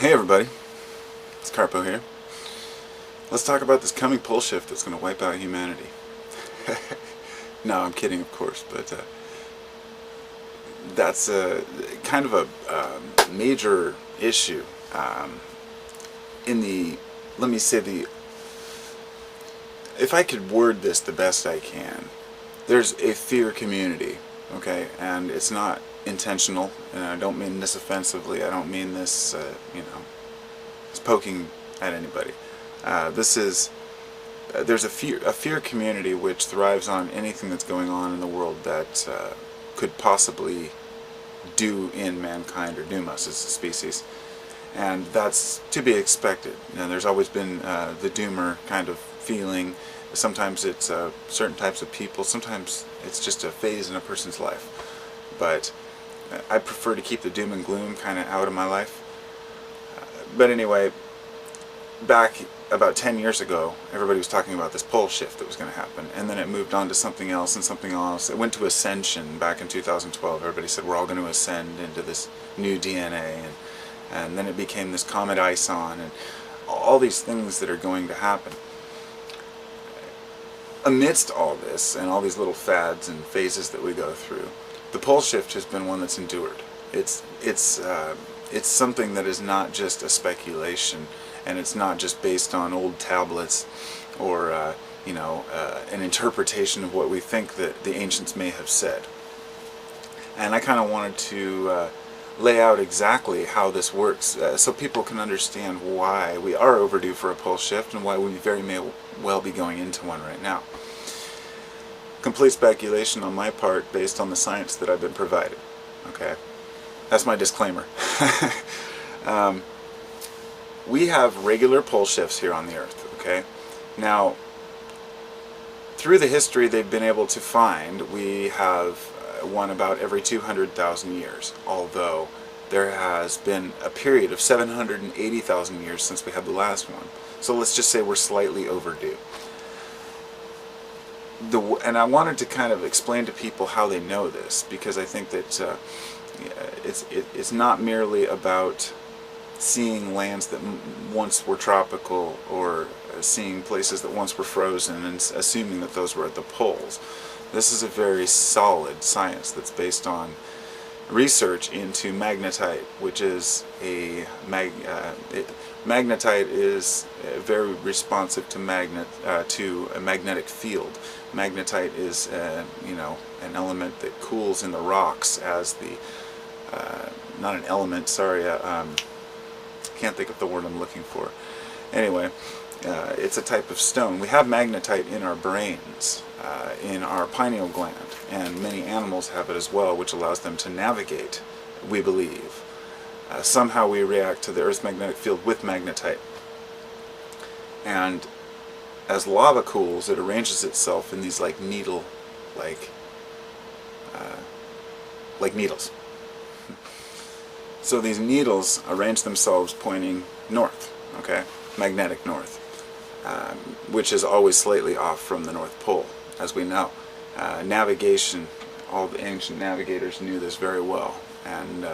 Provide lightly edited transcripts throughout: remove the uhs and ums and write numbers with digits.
Hey everybody, it's Carpo here. Let's talk about this coming pole shift that's going to wipe out humanity. No, I'm kidding, of course, but that's kind of a major issue in the, let me say if I could word this the best I can, there's a fear community, okay, and it's not intentional, and I don't mean this offensively, I don't mean this, it's poking at anybody. There's a fear community which thrives on anything that's going on in the world that could possibly do in mankind or doom us as a species. And that's to be expected. There's always been the doomer kind of feeling. Sometimes it's certain types of people, sometimes it's just a phase in a person's life. But I prefer to keep the doom and gloom kind of out of my life. But anyway, back about 10 years ago, everybody was talking about this pole shift that was going to happen, and then it moved on to something else and something else. It went to ascension back in 2012. Everybody said we're all going to ascend into this new DNA, and then it became this comet ISON, and all these things that are going to happen. Amidst all this and all these little fads and phases that we go through, the pole shift has been one that's endured. It's something that is not just a speculation, and it's not just based on old tablets or an interpretation of what we think that the ancients may have said. And I kind of wanted to lay out exactly how this works so people can understand why we are overdue for a pole shift and why we very may well be going into one right now. Complete speculation on my part based on the science that I've been provided. Okay, that's my disclaimer. We have regular pole shifts here on the Earth, okay? Now, through the history they've been able to find, we have one about every 200,000 years, although there has been a period of 780,000 years since we had the last one. So let's just say we're slightly overdue. And I wanted to kind of explain to people how they know this, because I think that it's not merely about seeing lands that once were tropical or seeing places that once were frozen and assuming that those were at the poles. This is a very solid science that's based on research into magnetite, which is magnetite is very responsive to a magnetic field. Magnetite is an element that cools in the rocks as the not an element, sorry, can't think of the word I'm looking for. Anyway, it's a type of stone. We have magnetite in our brains, in our pineal gland, and many animals have it as well, which allows them to navigate, we believe. Somehow we react to the Earth's magnetic field with magnetite. And as lava cools, it arranges itself in these like needles. So these needles arrange themselves pointing north, okay, magnetic north, which is always slightly off from the North Pole, as we know. Navigation, all the ancient navigators knew this very well, and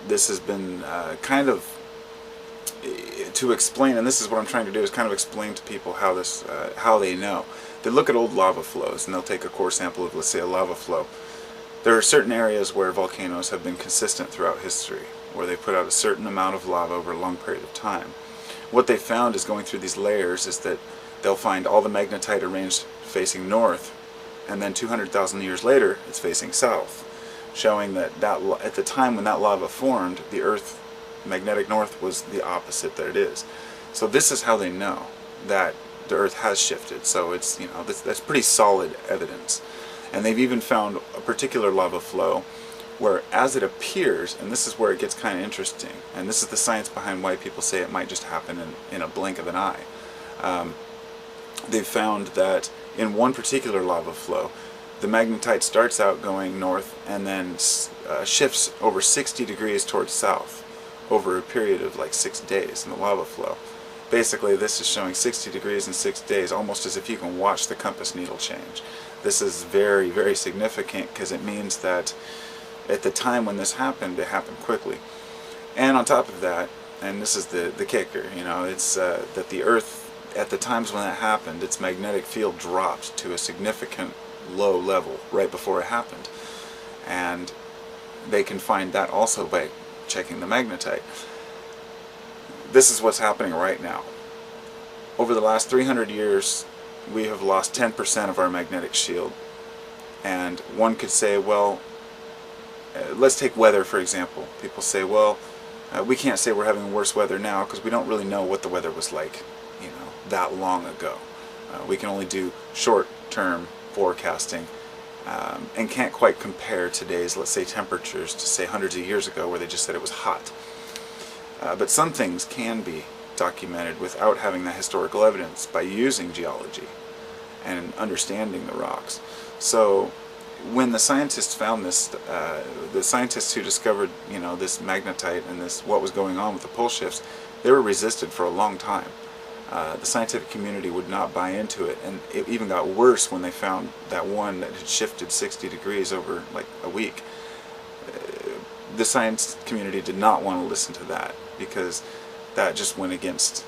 this has been kind of to explain, and this is what I'm trying to do, is kind of explain to people how they know. They look at old lava flows, and they'll take a core sample of, let's say, a lava flow. There are certain areas where volcanoes have been consistent throughout history, where they put out a certain amount of lava over a long period of time. What they found is going through these layers is that they'll find all the magnetite arranged facing north, and then 200,000 years later it's facing south, showing that at the time when that lava formed, the Earth magnetic north was the opposite that it is. So this is how they know that the Earth has shifted. So it's, that's pretty solid evidence. And they've even found a particular lava flow where as it appears, and this is where it gets kind of interesting, and this is the science behind why people say it might just happen in a blink of an eye. They've found that in one particular lava flow, the magnetite starts out going north and then shifts over 60 degrees towards south over a period of like 6 days in the lava flow. Basically, this is showing 60 degrees in 6 days, almost as if you can watch the compass needle change. This is very, very significant because it means that at the time when this happened, it happened quickly. And on top of that, and this is the kicker, you know, it's that the Earth, at the times when that happened, its magnetic field dropped to a significant low level right before it happened. And they can find that also by checking the magnetite. This is what's happening right now. Over the last 300 years, we have lost 10% of our magnetic shield. And one could say, well, let's take weather for example. People say, well, we can't say we're having worse weather now because we don't really know what the weather was like, you know, that long ago. We can only do short-term forecasting and can't quite compare today's, let's say, temperatures to, say, hundreds of years ago where they just said it was hot. But some things can be documented without having that historical evidence by using geology and understanding the rocks. So when the scientists found this, the scientists who discovered, you know, this magnetite and this, what was going on with the pole shifts, they were resisted for a long time. The scientific community would not buy into it, and it even got worse when they found that one that had shifted 60 degrees over like a week. The science community did not want to listen to that because that just went against,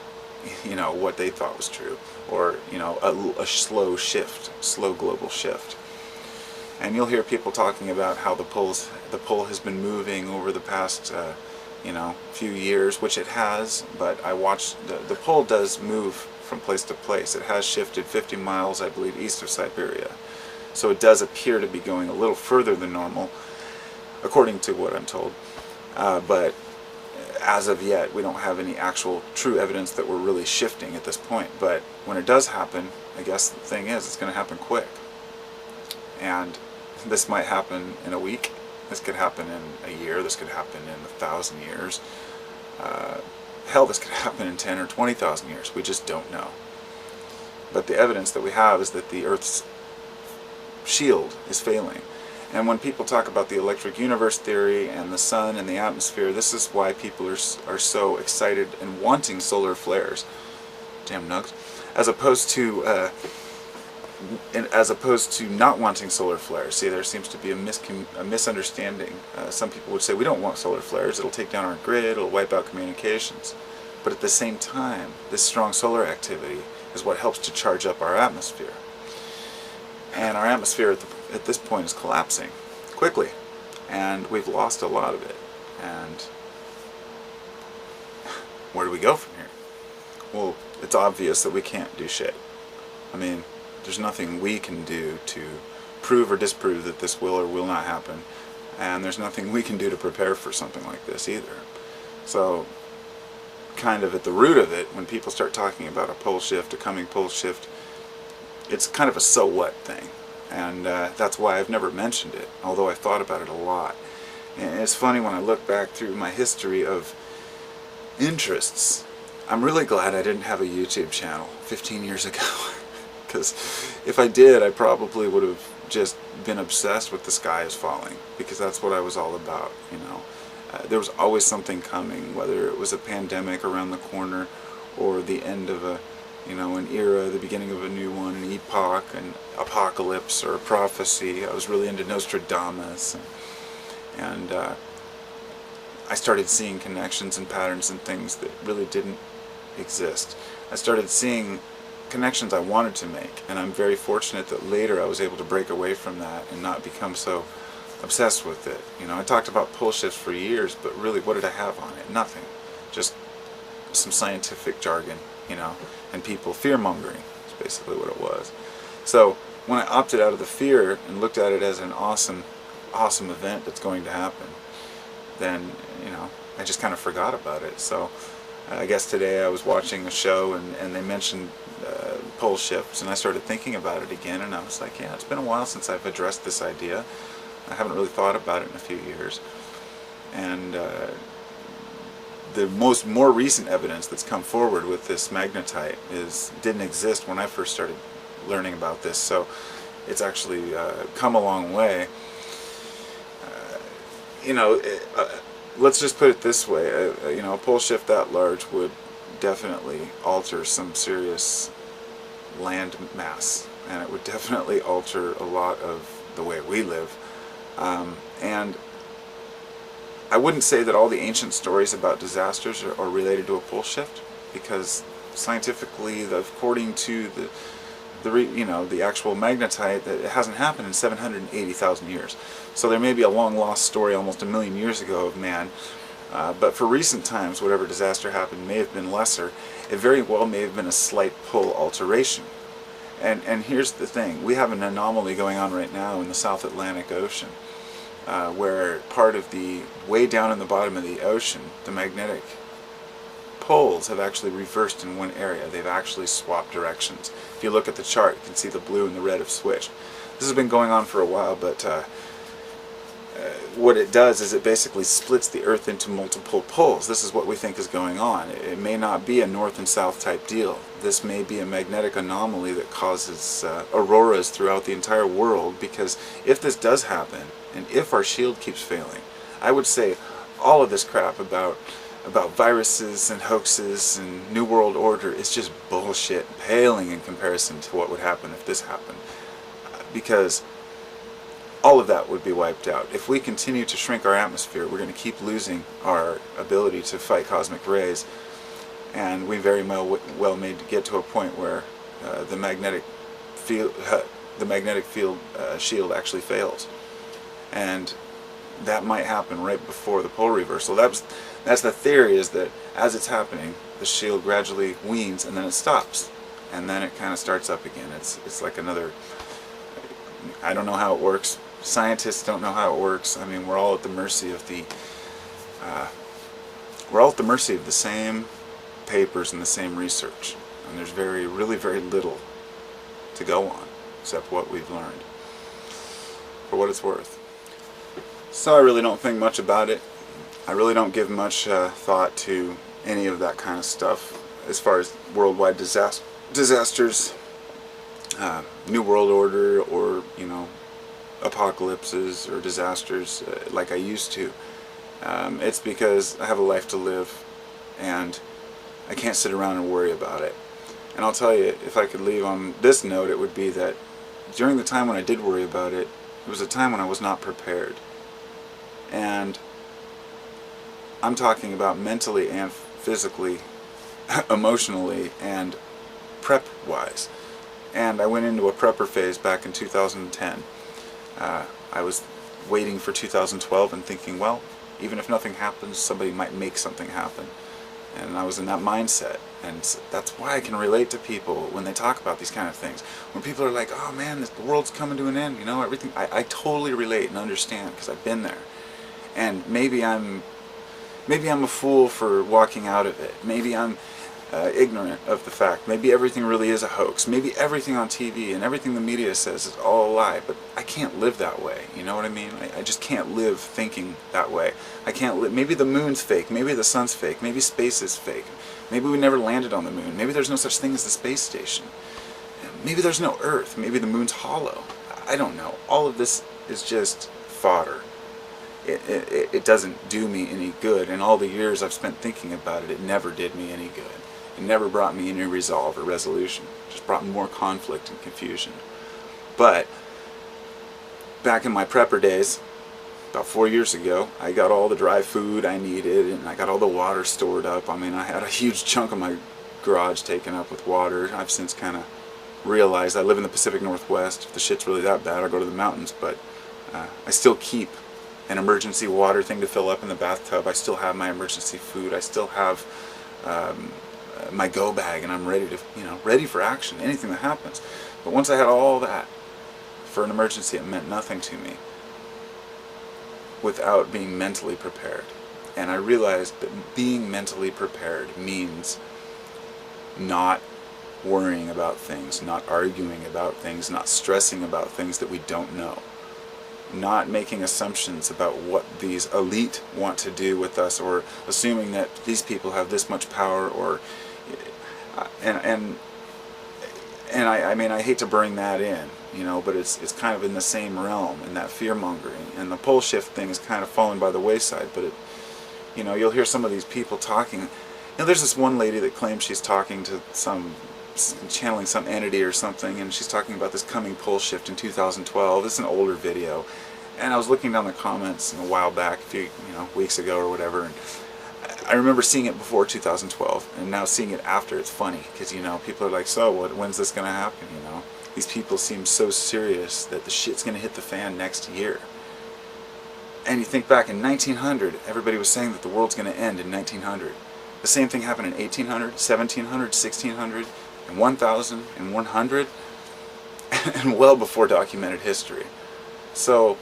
you know, what they thought was true, or, you know, a slow shift, slow global shift. And you'll hear people talking about how the pole has been moving over the past you know, few years, which it has, but I watched, the pole does move from place to place. It has shifted 50 miles, I believe, east of Siberia. So it does appear to be going a little further than normal, according to what I'm told. But as of yet, we don't have any actual true evidence that we're really shifting at this point. But when it does happen, I guess the thing is, it's going to happen quick. And this might happen in a week. This could happen in a year. This could happen in 1,000 years. Hell, this could happen in 10 or 20,000 years. We just don't know. But the evidence that we have is that the Earth's shield is failing. And when people talk about the electric universe theory and the sun and the atmosphere, this is why people are so excited and wanting solar flares. Damn nugs. As opposed to not wanting solar flares. See, there seems to be a misunderstanding. Some people would say we don't want solar flares, it'll take down our grid, it'll wipe out communications. But at the same time, this strong solar activity is what helps to charge up our atmosphere. And our atmosphere at this point is collapsing quickly, and we've lost a lot of it. And where do we go from here? Well, it's obvious that we can't do shit. I mean, there's nothing we can do to prove or disprove that this will or will not happen, and there's nothing we can do to prepare for something like this either. So, kind of at the root of it, when people start talking about a pole shift, a coming pole shift, it's kind of a so what thing, and that's why I've never mentioned it, although I've thought about it a lot. And it's funny when I look back through my history of interests, I'm really glad I didn't have a YouTube channel 15 years ago. Because if I did, I probably would have just been obsessed with the sky is falling, because that's what I was all about, you know. There was always something coming, whether it was a pandemic around the corner, or the end of a, you know, an era, the beginning of a new one, an epoch, an apocalypse, or a prophecy. I was really into Nostradamus, and I started seeing connections and patterns and things that really didn't exist. I started seeing connections I wanted to make, and I'm very fortunate that later I was able to break away from that and not become so obsessed with it. You know, I talked about pole shifts for years, but really what did I have on it? Nothing. Just some scientific jargon, you know, and people fear-mongering is basically what it was. So when I opted out of the fear and looked at it as an awesome event that's going to happen, then, you know, I just kind of forgot about it. So I guess today I was watching a show and they mentioned pole shifts, and I started thinking about it again, and I was like, yeah, it's been a while since I've addressed this idea. I haven't really thought about it in a few years. And the more recent evidence that's come forward with this magnetite didn't exist when I first started learning about this, so it's actually come a long way. You know, let's just put it this way, you know, a pole shift that large would definitely alter some serious land mass, and it would definitely alter a lot of the way we live. And I wouldn't say that all the ancient stories about disasters are related to a pole shift, because scientifically, according to the actual magnetite, that it hasn't happened in 780,000 years. So there may be a long lost story almost a million years ago of man, but for recent times, whatever disaster happened may have been lesser. It very well may have been a slight pull alteration. And here's the thing, we have an anomaly going on right now in the South Atlantic Ocean, where part of the, way down in the bottom of the ocean, the magnetic poles have actually reversed in one area. They've actually swapped directions. If you look at the chart, you can see the blue and the red have switched. This has been going on for a while, but what it does is it basically splits the Earth into multiple poles. This is what we think is going on. It may not be a north and south type deal. This may be a magnetic anomaly that causes auroras throughout the entire world, because if this does happen, and if our shield keeps failing, I would say all of this crap about viruses and hoaxes and New World Order is just bullshit, paling in comparison to what would happen if this happened. Because all of that would be wiped out. If we continue to shrink our atmosphere, we're going to keep losing our ability to fight cosmic rays, and we very well may get to a point where the magnetic field shield actually fails, and that might happen right before the pole reversal. That's the theory, is that as it's happening, the shield gradually weans and then it stops, and then it kind of starts up again. It's like another, I don't know how it works. Scientists don't know how it works. I mean, we're all at the mercy of the same papers and the same research, and there's really very little to go on except what we've learned, for what it's worth. So I really don't think much about it. I really don't give much thought to any of that kind of stuff as far as worldwide disasters, New World Order, or apocalypses or disasters like I used to. It's because I have a life to live, and I can't sit around and worry about it. And I'll tell you, if I could leave on this note, it would be that during the time when I did worry about it, it was a time when I was not prepared. And I'm talking about mentally and physically, emotionally, and prep-wise. And I went into a prepper phase back in 2010. I was waiting for 2012 and thinking, well, even if nothing happens, somebody might make something happen. And I was in that mindset. And that's why I can relate to people when they talk about these kind of things. When people are like, oh man, the world's coming to an end, everything. I totally relate and understand, because I've been there. And maybe I'm a fool for walking out of it. Maybe I'm ignorant of the fact. Maybe everything really is a hoax. Maybe everything on TV and everything the media says is all a lie. But I can't live that way. You know what I mean? I just can't live thinking that way. I can't live. Maybe the moon's fake. Maybe the sun's fake. Maybe space is fake. Maybe we never landed on the moon. Maybe there's no such thing as the space station. Maybe there's no Earth. Maybe the moon's hollow. I don't know. All of this is just fodder. It doesn't do me any good. And all the years I've spent thinking about it, it never did me any good. It never brought me any resolve or resolution. It just brought more conflict and confusion. But back in my prepper days, about 4 years ago, I got all the dry food I needed, and I got all the water stored up. I mean, I had a huge chunk of my garage taken up with water. I've since kind of realized I live in the Pacific Northwest. If the shit's really that bad, I'll go to the mountains. But I still keep an emergency water thing to fill up in the bathtub. I still have my emergency food. I still have my go bag, and I'm ready to, ready for action, anything that happens. But once I had all that for an emergency, it meant nothing to me without being mentally prepared. And I realized that being mentally prepared means not worrying about things, not arguing about things, not stressing about things that we don't know, not making assumptions about what these elite want to do with us, or assuming that these people have this much power, or and I mean, I hate to bring that in, but it's kind of in the same realm, in that fear-mongering. And the pole shift thing is kind of fallen by the wayside, but you'll hear some of these people talking. There's this one lady that claims she's talking to channeling some entity or something, and she's talking about this coming pole shift in 2012. It's an older video, And I was looking down the comments a while back, a few weeks ago or whatever, and I remember seeing it before 2012, and now seeing it after. It's funny because people are like, so when's this gonna happen? These people seem so serious that the shit's gonna hit the fan next year. And you think back in 1900, everybody was saying that the world's gonna end in 1900. The same thing happened in 1800, 1700, 1600, and 1000, and 100, and well before documented history. So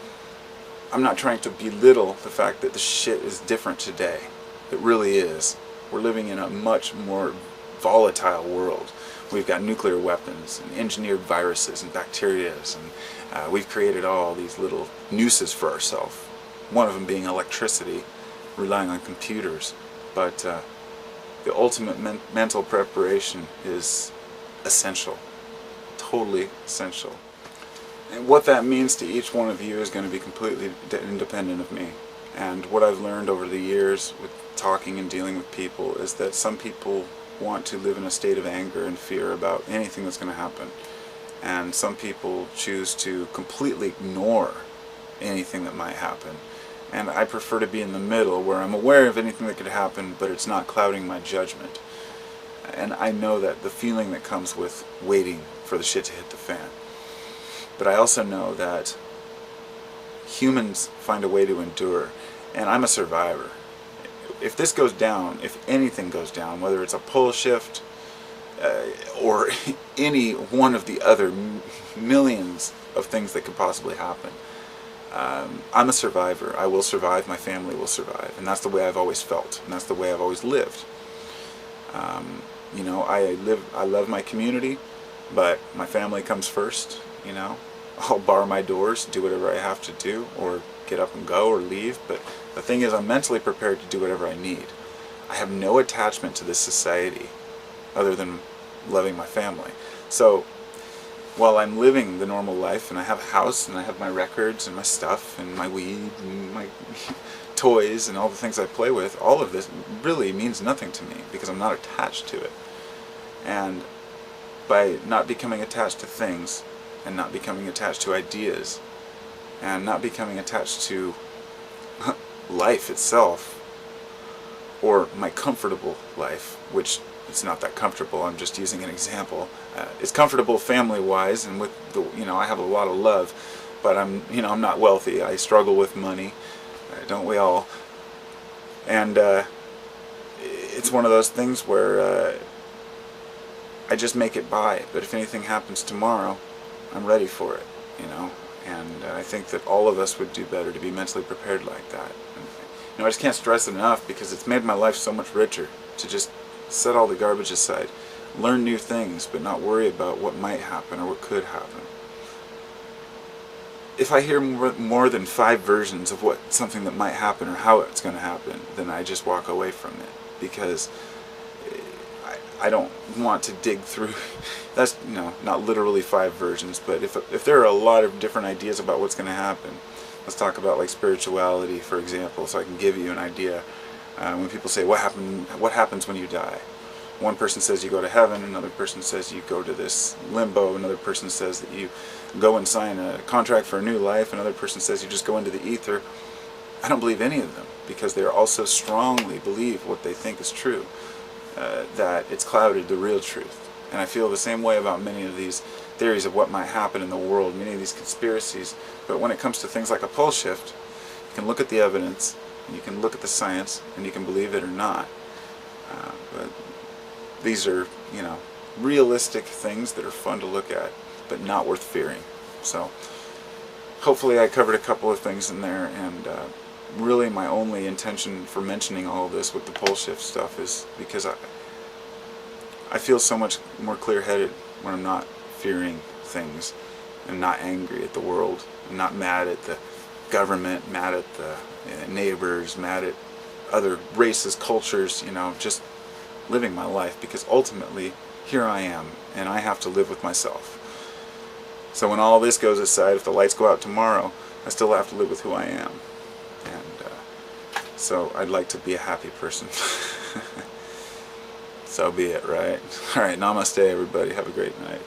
I'm not trying to belittle the fact that the shit is different today. It really is. We're living in a much more volatile world. We've got nuclear weapons and engineered viruses and bacteria, and we've created all these little nooses for ourselves. One of them being electricity, relying on computers. But the ultimate mental preparation is essential. Totally essential. And what that means to each one of you is going to be completely independent of me. And what I've learned over the years with talking and dealing with people is that some people want to live in a state of anger and fear about anything that's going to happen. And some people choose to completely ignore anything that might happen. And I prefer to be in the middle, where I'm aware of anything that could happen, but it's not clouding my judgment. And I know that the feeling that comes with waiting for the shit to hit the fan. But I also know that humans find a way to endure, and I'm a survivor. If this goes down, if anything goes down, whether it's a pole shift or any one of the other millions of things that could possibly happen, I'm a survivor. I will survive. My family will survive, and that's the way I've always felt, and that's the way I've always lived. I love my community, but my family comes first. I'll bar my doors, do whatever I have to do, or get up and go, or leave. But the thing is, I'm mentally prepared to do whatever I need. I have no attachment to this society other than loving my family. So while I'm living the normal life, and I have a house, and I have my records, and my stuff, and my weed, and my toys, and all the things I play with, all of this really means nothing to me because I'm not attached to it. And by not becoming attached to things, and not becoming attached to ideas, and not becoming attached to life itself, or my comfortable life, which it's not that comfortable, I'm just using an example. It's comfortable family-wise, and with I have a lot of love, but I'm not wealthy. I struggle with money, don't we all? And it's one of those things where I just make it by. But if anything happens tomorrow, I'm ready for it, and I think that all of us would do better to be mentally prepared like that. And, I just can't stress it enough, because it's made my life so much richer to just set all the garbage aside, learn new things, but not worry about what might happen or what could happen. If I hear more than 5 versions of something that might happen or how it's going to happen, then I just walk away from it, because I don't want to dig through. That's not literally 5 versions, but if there are a lot of different ideas about what's going to happen, let's talk about like spirituality, for example, so I can give you an idea. When people say, what happens when you die? One person says you go to heaven, another person says you go to this limbo, another person says that you go and sign a contract for a new life, another person says you just go into the ether. I don't believe any of them, because they also strongly believe what they think is true. That it's clouded the real truth. And I feel the same way about many of these theories of what might happen in the world, many of these conspiracies. But when it comes to things like a pole shift, you can look at the evidence, and you can look at the science, and you can believe it or not. But these are, realistic things that are fun to look at, but not worth fearing. So hopefully I covered a couple of things in there, and really my only intention for mentioning all of this with the pole shift stuff is because I feel so much more clear-headed when I'm not fearing things, and not angry at the world, and not mad at the government, mad at the neighbors, mad at other races, cultures, just living my life, because ultimately here I am, and I have to live with myself. So when all this goes aside, if the lights go out tomorrow, I still have to live with who I am. And so I'd like to be a happy person. So be it, right? Alright, namaste everybody. Have a great night.